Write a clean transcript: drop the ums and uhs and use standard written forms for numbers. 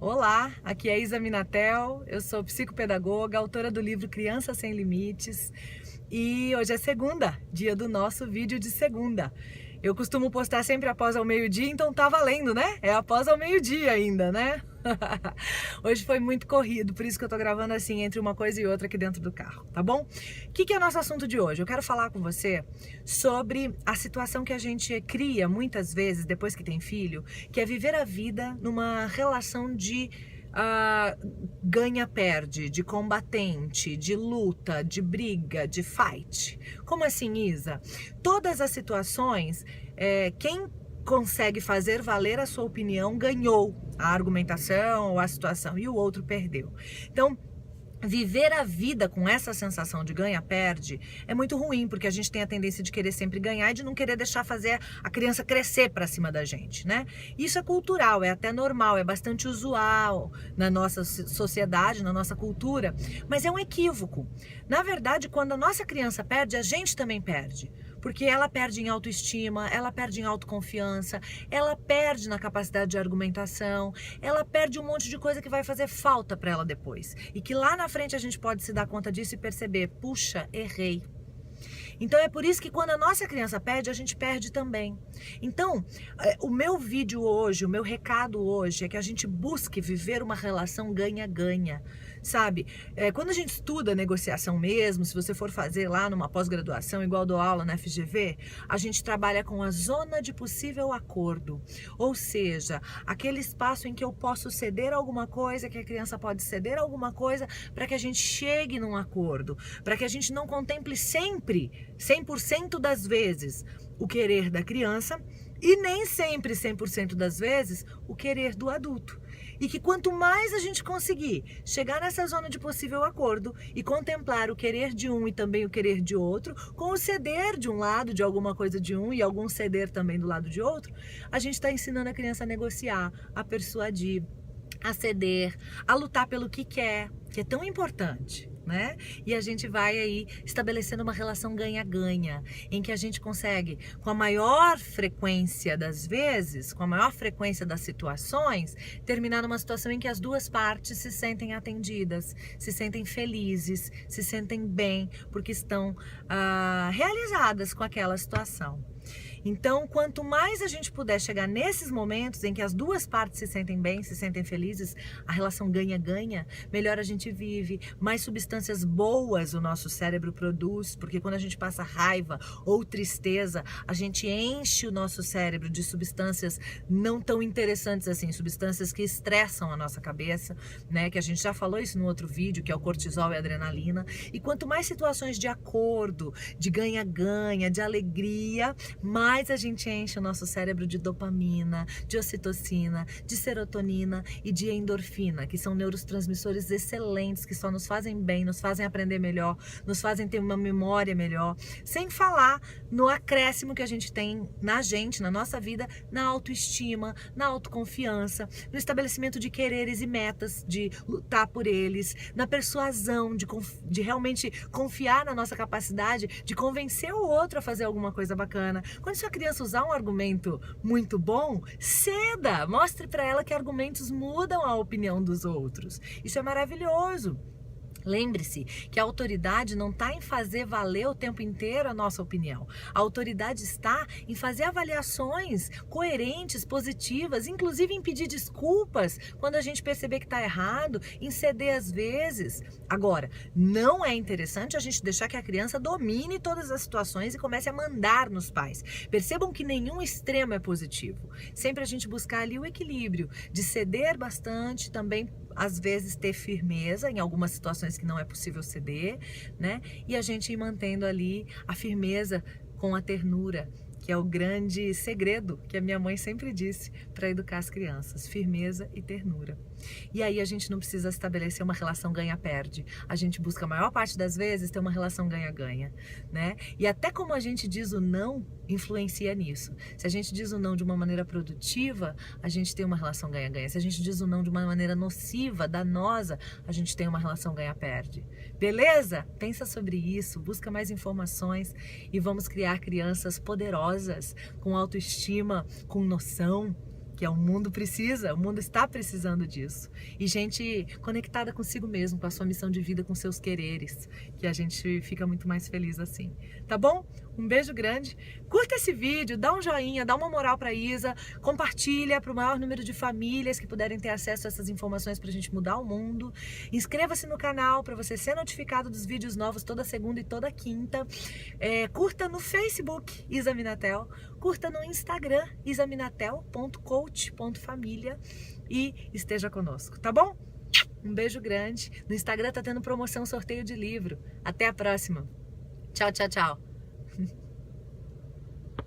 Olá, aqui é Isa Minatel, eu sou psicopedagoga, autora do livro Criança Sem Limites e hoje é segunda, dia do nosso vídeo de segunda. Eu costumo postar sempre após ao meio-dia, então tá valendo, né? É após ao meio-dia ainda, né? Hoje foi muito corrido, por isso que eu tô gravando assim entre uma coisa e outra aqui dentro do carro, tá bom? O que é o nosso assunto de hoje? Eu quero falar com você sobre a situação que a gente cria muitas vezes depois que tem filho, que é viver a vida numa relação de ganha-perde, de combatente, de luta, de briga, de fight. Como assim, Isa? Todas as situações, quem consegue fazer valer a sua opinião ganhou a argumentação ou a situação e o outro perdeu. Então, viver a vida com essa sensação de ganha-perde é muito ruim, porque a gente tem a tendência de querer sempre ganhar e de não querer deixar fazer a criança crescer para cima da gente, né? Isso é cultural, é até normal, é bastante usual na nossa sociedade, na nossa cultura, mas é um equívoco. Na verdade, quando a nossa criança perde, a gente também perde. Porque ela perde em autoestima, ela perde em autoconfiança, ela perde na capacidade de argumentação, ela perde um monte de coisa que vai fazer falta para ela depois. E que lá na frente a gente pode se dar conta disso e perceber, puxa, errei. Então é por isso que quando a nossa criança perde, a gente perde também. Então, o meu vídeo hoje, o meu recado hoje é que a gente busque viver uma relação ganha-ganha, sabe? Quando a gente estuda negociação mesmo, se você for fazer lá numa pós-graduação, igual dou aula na FGV, a gente trabalha com a zona de possível acordo. Ou seja, aquele espaço em que eu posso ceder alguma coisa, que a criança pode ceder alguma coisa, para que a gente chegue num acordo, para que a gente não contemple sempre 100% das vezes o querer da criança e nem sempre 100% das vezes o querer do adulto. E que quanto mais a gente conseguir chegar nessa zona de possível acordo e contemplar o querer de um e também o querer de outro, com o ceder de um lado de alguma coisa de um e algum ceder também do lado de outro, a gente está ensinando a criança a negociar, a persuadir, a ceder, a lutar pelo que é tão importante, né? E a gente vai aí estabelecendo uma relação ganha-ganha, em que a gente consegue, com a maior frequência das vezes, com a maior frequência das situações, terminar numa situação em que as duas partes se sentem atendidas, se sentem felizes, se sentem bem, porque estão realizadas com aquela situação. Então, quanto mais a gente puder chegar nesses momentos em que as duas partes se sentem bem, se sentem felizes, a relação ganha-ganha, melhor a gente vive, mais substâncias boas o nosso cérebro produz, porque quando a gente passa raiva ou tristeza, a gente enche o nosso cérebro de substâncias não tão interessantes assim, substâncias que estressam a nossa cabeça, né? Que a gente já falou isso no outro vídeo, que é o cortisol e a adrenalina. E quanto mais situações de acordo, de ganha-ganha, de alegria, mais a gente enche o nosso cérebro de dopamina, de ocitocina, de serotonina e de endorfina, que são neurotransmissores excelentes, que só nos fazem bem, nos fazem aprender melhor, nos fazem ter uma memória melhor, sem falar no acréscimo que a gente tem na gente, na nossa vida, na autoestima, na autoconfiança, no estabelecimento de quereres e metas, de lutar por eles, na persuasão, de realmente confiar na nossa capacidade de convencer o outro a fazer alguma coisa bacana. Quando sua criança usar um argumento muito bom, ceda, mostre para ela que argumentos mudam a opinião dos outros. Isso é maravilhoso. Lembre-se que a autoridade não está em fazer valer o tempo inteiro a nossa opinião. A autoridade está em fazer avaliações coerentes, positivas, inclusive em pedir desculpas quando a gente perceber que está errado, em ceder às vezes. Agora, não é interessante a gente deixar que a criança domine todas as situações e comece a mandar nos pais. Percebam que nenhum extremo é positivo. Sempre a gente buscar ali o equilíbrio de ceder bastante, também às vezes ter firmeza em algumas situações que não é possível ceder, né? E a gente ir mantendo ali a firmeza com a ternura, que é o grande segredo que a minha mãe sempre disse para educar as crianças, firmeza e ternura. E aí a gente não precisa estabelecer uma relação ganha-perde. A gente busca a maior parte das vezes ter uma relação ganha-ganha, né? E até como a gente diz o não, influencia nisso. Se a gente diz o não de uma maneira produtiva, a gente tem uma relação ganha-ganha. Se a gente diz o não de uma maneira nociva, danosa, a gente tem uma relação ganha-perde. Beleza? Pensa sobre isso, busca mais informações e vamos criar crianças poderosas, com autoestima, com noção, que o mundo precisa, o mundo está precisando disso. E gente conectada consigo mesmo, com a sua missão de vida, com seus quereres, que a gente fica muito mais feliz assim. Tá bom? Um beijo grande. Curta esse vídeo, dá um joinha, dá uma moral pra Isa, compartilha para o maior número de famílias que puderem ter acesso a essas informações pra gente mudar o mundo. Inscreva-se no canal para você ser notificado dos vídeos novos toda segunda e toda quinta. Curta no Facebook, Isa Minatel. Curta no Instagram, isaminatel.coach.família e esteja conosco, tá bom? Um beijo grande. No Instagram tá tendo promoção, sorteio de livro. Até a próxima. Tchau, tchau, tchau.